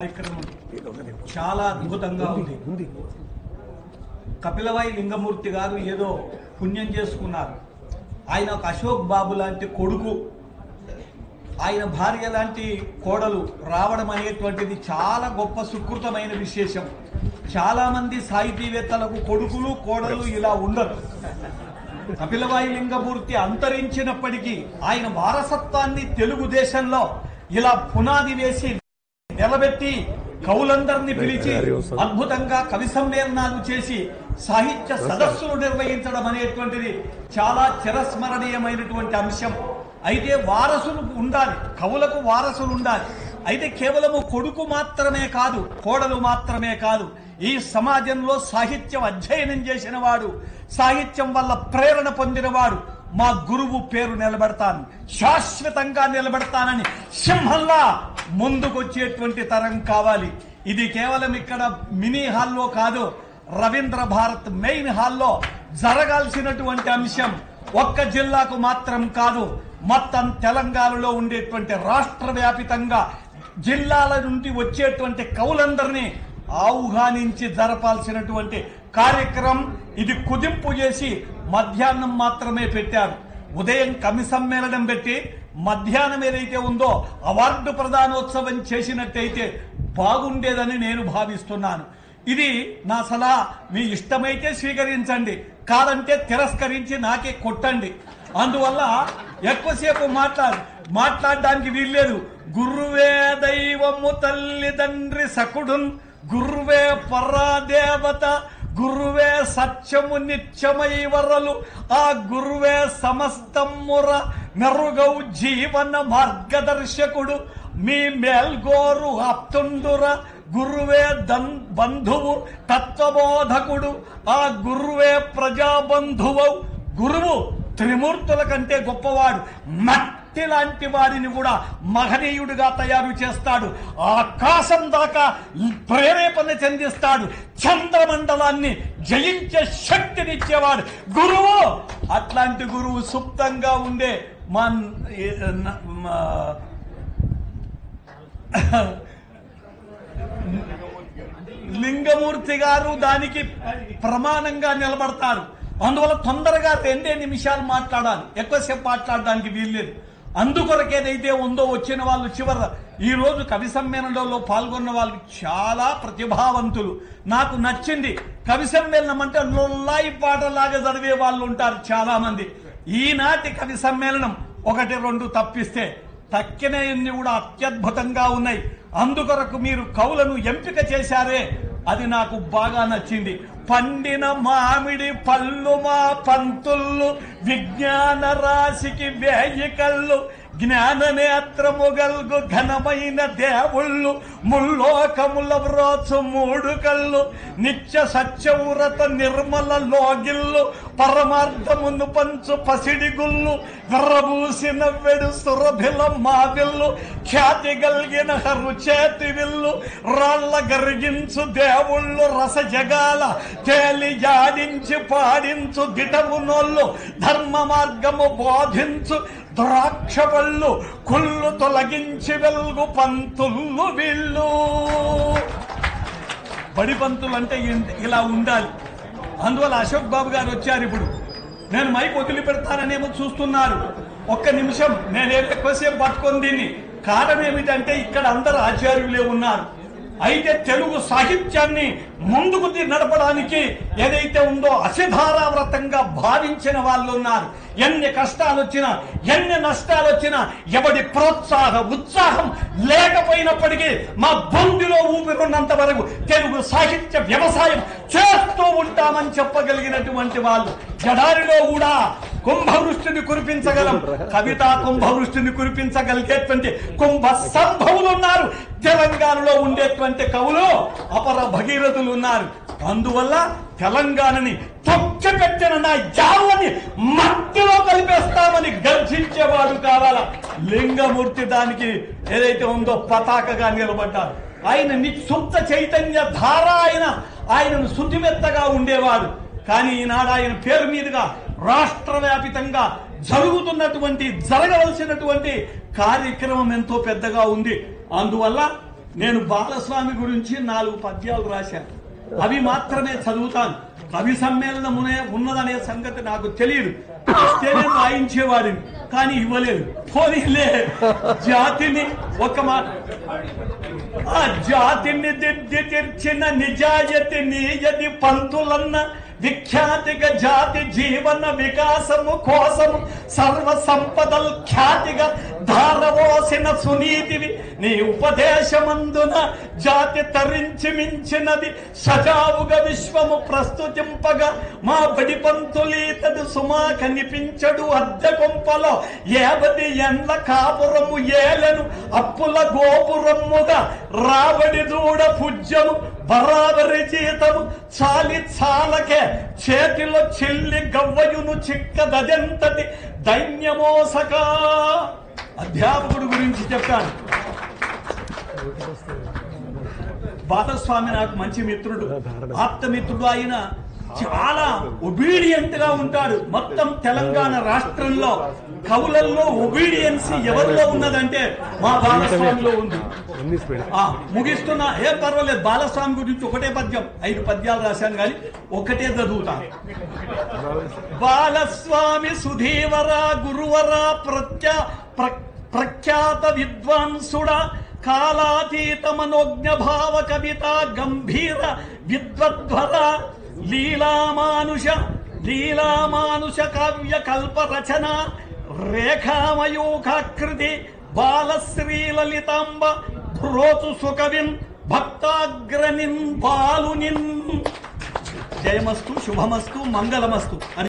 కార్యక్రమం చాలా అద్భుతంగా ఉంది. కపిలవాయి లింగమూర్తి గారు ఏదో పుణ్యం చేసుకున్నారు. ఆయన ఒక అశోక్ బాబు లాంటి కొడుకు, ఆయన భార్య లాంటి కోడలు రావడం అనేటువంటిది చాలా గొప్ప సుకృతమైన విశేషం. చాలా మంది సాహితీవేత్తలకు కొడుకులు కోడలు ఇలా ఉండరు. కపిలవాయి లింగమూర్తి అంతరించినప్పటికీ ఆయన వారసత్వాన్ని తెలుగుదేశంలో ఇలా పునాది వేసి నిలబెట్టి కవులందరినీ పిలిచి అద్భుతంగా కవి సమ్మేళనాలు చేసి సాహిత్య సదస్సులు నిర్వహించడం అనేటువంటిది చాలా చిరస్మరణీయమైనటువంటి అంశం. అయితే వారసులు ఉండాలి, కవులకు వారసులు ఉండాలి. అయితే కేవలము కొడుకు మాత్రమే కాదు, కోడలు మాత్రమే కాదు, ఈ సమాజంలో సాహిత్యం అధ్యయనం చేసిన వాడు, సాహిత్యం వల్ల ప్రేరణ పొందినవాడు మా గురువు పేరు నిలబెడతాను, శాశ్వతంగా నిలబెడతానని సింహంలా ముందుకొచ్చేటువంటి తరం కావాలి. ఇది కేవలం ఇక్కడ మినీ హాల్లో కాదు, రవీంద్ర భారత్ మెయిన్ హాల్లో జరగాల్సినటువంటి అంశం. ఒక్క జిల్లాకు మాత్రం కాదు, మొత్తం తెలంగాణలో ఉండేటువంటి రాష్ట్ర వ్యాపితంగా జిల్లాల నుండి వచ్చేటువంటి కవులందరినీ ఆహ్వానించి జరపాల్సినటువంటి కార్యక్రమం ఇది. కుదింపు చేసి మధ్యాహ్నం మాత్రమే పెట్టారు. ఉదయం కవి సమ్మేళనం పెట్టి మధ్యాహ్నం ఏదైతే ఉందో అవార్డు ప్రదానోత్సవం చేసినట్టయితే బాగుండేదని నేను భావిస్తున్నాను. ఇది నా సలహా. మీ ఇష్టమైతే స్వీకరించండి, కాదంటే తిరస్కరించి నాకే కొట్టండి. అందువల్ల ఎక్కువసేపు మాట్లాడడానికి వీల్లేదు. గురువే దైవము తల్లిదండ్రి సకుడున్, గురువే పరాదేవత, గురువే సత్యము నిత్యమై వరలు, ఆ గురువే సమస్తముర మెరుగౌ జీవన మార్గదర్శకుడు, మీ మేల్గోరు ఆప్తుండుర, గురువే బంధువు తత్వబోధకుడు, ఆ గురువే ప్రజాబంధువు. గురువు త్రిమూర్తుల కంటే గొప్పవాడు. మట్టి లాంటి వాడిని కూడా మహనీయుడిగా తయారు చేస్తాడు. ఆకాశం దాకా ప్రేరేపణ చెందిస్తాడు. చంద్రమండలాన్ని జయించే శక్తినిచ్చేవాడు గురువు. అట్లాంటి గురువు సుప్తంగా ఉండే మా లింగమూర్తి గారు దానికి ప్రమాణంగా నిలబడతారు. అందువల్ల తొందరగా 2 నిమిషాలు మాట్లాడాలి, ఎక్కువసేపు మాట్లాడడానికి వీల్లేదు. అందుకొరకేదైతే ఉందో వచ్చిన వాళ్ళు చివర ఈ రోజు కవి సమ్మేళనంలో పాల్గొన్న వాళ్ళు చాలా ప్రతిభావంతులు. నాకు నచ్చింది. కవి సమ్మేళనం అంటే లొల్లాయి పాటలాగా చదివే వాళ్ళు ఉంటారు చాలా మంది. ఈనాటి కవి సమ్మేళనం 1-2 తప్పిస్తే తక్కినవన్నీ కూడా అత్యద్భుతంగా ఉన్నాయి. అందుకొరకు మీరు కవులను ఎంపిక చేశారే, అది నాకు బాగా నచ్చింది. పండిన మామిడి పళ్ళు మా పంతుళ్ళు, విజ్ఞాన రాశికి వేయి కళ్ళు, జ్ఞాన నేత్రము గల్గు ఘనమైన దేవుళ్ళు, ముల్లోకముల వ్రోచు 3 కళ్ళు, నిత్య సత్యవ్రత నిర్మల లోగిళ్ళు, పరమార్థమును పంచు పసిడి గుళ్ళు, విర్రబూసిన వెడు సురభిల మావిల్లు, ఖ్యాతి గల్గిన హరు చేతి విల్లు, రాళ్ల గరిగించు దేవుళ్ళు, రస జగాల తేలి జాడించి పాడించు దిటమునోళ్ళు, ధర్మ మార్గము బోధించు ద్రాక్ష పళ్ళు, కుళ్ళు తొలగించి వెల్గు పంతుళ్ళు వీళ్ళు. బడి పంతులు అంటే ఇలా ఉండాలి. అందువల్ల అశోక్ బాబు గారు వచ్చారు. ఇప్పుడు నేను మైక్ వదిలి పెడతాననేమో చూస్తున్నారు. 1 నిమిషం నేనేదో ఎక్కువసేపు పట్టుకొని దీన్ని. కారణం ఏమిటంటే ఇక్కడ అందరు ఆచార్యులే ఉన్నారు. అయితే తెలుగు సాహిత్యాన్ని ముందుకు నడపడానికి ఏదైతే ఉందో అసిధారావ్రతంగా భావించిన వాళ్ళు ఉన్నారు. ఎన్ని కష్టాలు వచ్చినా, ఎన్ని నష్టాలు వచ్చినా, ఎవడి ఉత్సాహం లేకపోయినప్పటికీ మా బొందిలో ఊపిరున్నంత వరకు తెలుగు సాహిత్య వ్యవసాయం చేస్తూ ఉంటామని చెప్పగలిగినటువంటి వాళ్ళు. జడారిలో కూడా కుంభవృష్టిని కురిపించగలం, కవితా కుంభవృష్టిని కురిపించగలిగేటువంటి కుంభ సంభవులు ఉన్నారు. తెలంగాణలో ఉండేటువంటి కవులు అపర భగీరథులు ఉన్నారు. అందువల్ల తెలంగాణని తొక్కిపెట్టిన నా జాలని మట్టిలో కలిపేస్తామని గర్జించేవాడు కావాలా. లింగమూర్తి దానికి ఏదైతే ఉందో పతాకగా నిలబడ్డారు. ఆయన నిశుద్ధ చైతన్య ధార, ఆయనను శుద్ధిమెత్తగా ఉండేవాడు. కానీ ఈనాడు ఆయన పేరు మీదుగా రాష్ట్ర వ్యాపితంగా జరగవలసినటువంటి కార్యక్రమం ఎంతో పెద్దగా ఉంది. అందువల్ల నేను బాలస్వామి గురించి 4 పద్యాలు రాశాను. అవి మాత్రమే చదువుతాను. కవి సమ్మేళనమునే ఉన్నదనే సంగతి నాకు తెలియదు. ఇస్తేనే రాయించేవాడిని, కానీ ఇవ్వలేదు. పోనీలే, జాతిని ఒక మాట, ఆ జాతిని దిద్ది తెర్చిన నిజాయతి నీయది పంతులన్న విఖ్యాతిగా జాతి జీవన వికాసము కోసము సర్వ సంపదల్ ఖ్యాతిగా ధారవోసిన సునీతివి నీ ఉపదేశమందున జాతి తరించి మించినది సజావుగా విశ్వము ప్రస్తుతింపగా మా బడి పంతులీతడు సుమా కనిపించడు అద్దె కొంపలో 50 ఎండ్ల కాపురము ఏలెను అప్పుల గోపురముగా రాబడి దూడ పూజ్యము బరాబరి జీతము చాలకే చేతిలో చెల్లి గవ్వయును చిక్కదెంతటి దైన్యమోసక. అధ్యాపకుడు గురించి చెప్పాను. బాలస్వామి నాకు మంచి మిత్రుడు, ఆప్తమిత్రుడు. ఆయన చాలా ఒబీడియంట్ గా ఉంటాడు. మొత్తం తెలంగాణ రాష్ట్రంలో కవులలో ఒబీడియన్సీ ఎవరిలో ఉన్నదంటే మా బాలస్వామిలో ఉంది. ముగిస్తున్నా, ఏం పర్వాలేదు. బాలస్వామి గురించి ఒకటే పద్యం, 5 పద్యాలు రాశాను కానీ ఒకటే చదువుతాను. బాలస్వామి సుధీవర గురువర ప్రఖ్యాత విద్వాంసుడా కాలాతీత మనోజ్ఞ భావ కవిత గంభీర విద్వద్వర లీలామానుష కావ్య కల్ప రచన రేఖామయూఖాకృతి బాలశ్రీలలితాంబ భ్రోతు సుకవిన్ భక్తాగ్రనిన్ బాలునిన్. జయమస్తు, శుభమస్తు, మంగళమస్తు.